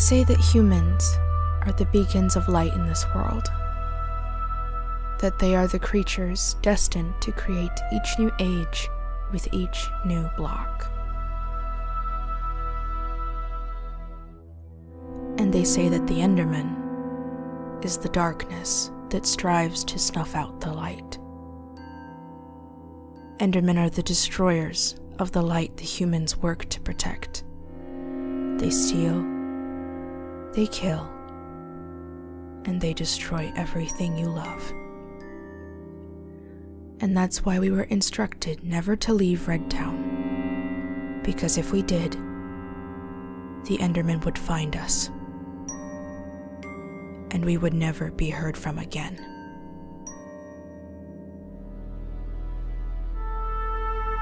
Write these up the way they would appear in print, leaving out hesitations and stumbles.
say that humans are the beacons of light in this world, that they are the creatures destined to create each new age with each new block. And they say that the Enderman is the darkness that strives to snuff out the light. Endermen are the destroyers of the light the humans work to protect. They steal, they kill, and they destroy everything you love. And that's why we were instructed never to leave Red Town, because if we did, the Enderman would find us, and we would never be heard from again.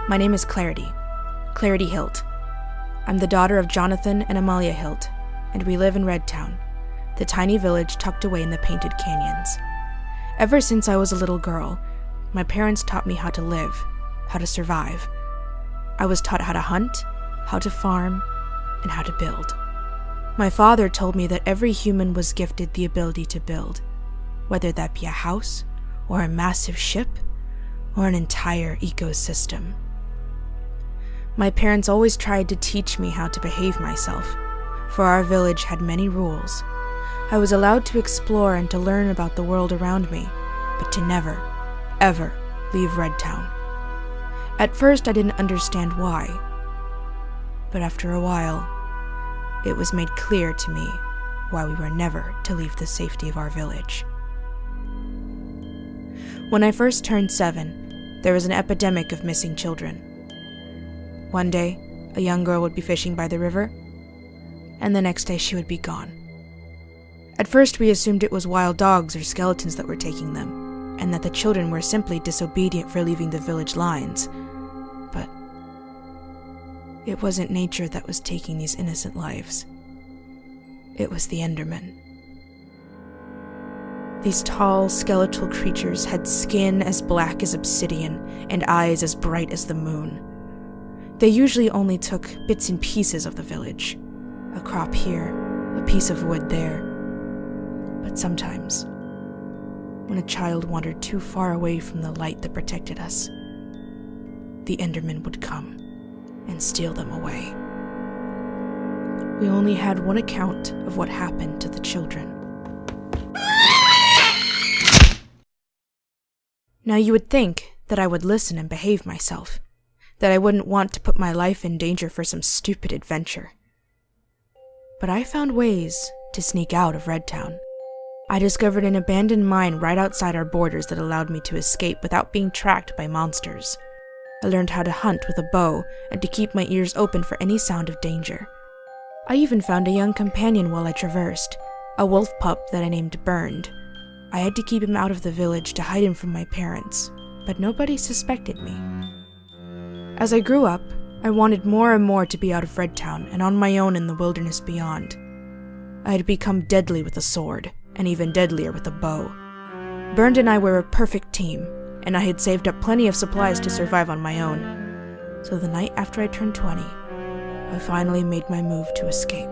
My name is Clarity Hilt. I'm the daughter of Jonathan and Amalia Hilt, and we live in Red Town, the tiny village tucked away in the painted canyons. Ever since I was a little girl, my parents taught me how to live, how to survive. I was taught how to hunt, how to farm, and how to build. My father told me that every human was gifted the ability to build, whether that be a house, or a massive ship, or an entire ecosystem. My parents always tried to teach me how to behave myself, for our village had many rules. I was allowed to explore and to learn about the world around me, but to never, ever leave Red Town. At first I didn't understand why, but after a while, it was made clear to me why we were never to leave the safety of our village. When I first turned 7, there was an epidemic of missing children. One day, a young girl would be fishing by the river, and the next day she would be gone. At first we assumed it was wild dogs or skeletons that were taking them, and that the children were simply disobedient for leaving the village lines. But it wasn't nature that was taking these innocent lives. It was the Endermen. These tall, skeletal creatures had skin as black as obsidian and eyes as bright as the moon. They usually only took bits and pieces of the village, a crop here, a piece of wood there. But sometimes, when a child wandered too far away from the light that protected us, the Enderman would come and steal them away. We only had one account of what happened to the children. Now you would think that I would listen and behave myself, that I wouldn't want to put my life in danger for some stupid adventure. But I found ways to sneak out of Red Town. I discovered an abandoned mine right outside our borders that allowed me to escape without being tracked by monsters. I learned how to hunt with a bow and to keep my ears open for any sound of danger. I even found a young companion while I traversed, a wolf pup that I named Burned. I had to keep him out of the village to hide him from my parents, but nobody suspected me. As I grew up, I wanted more and more to be out of Red Town and on my own in the wilderness beyond. I had become deadly with a sword, and even deadlier with a bow. Burned and I were a perfect team, and I had saved up plenty of supplies to survive on my own. So the night after I turned 20, I finally made my move to escape.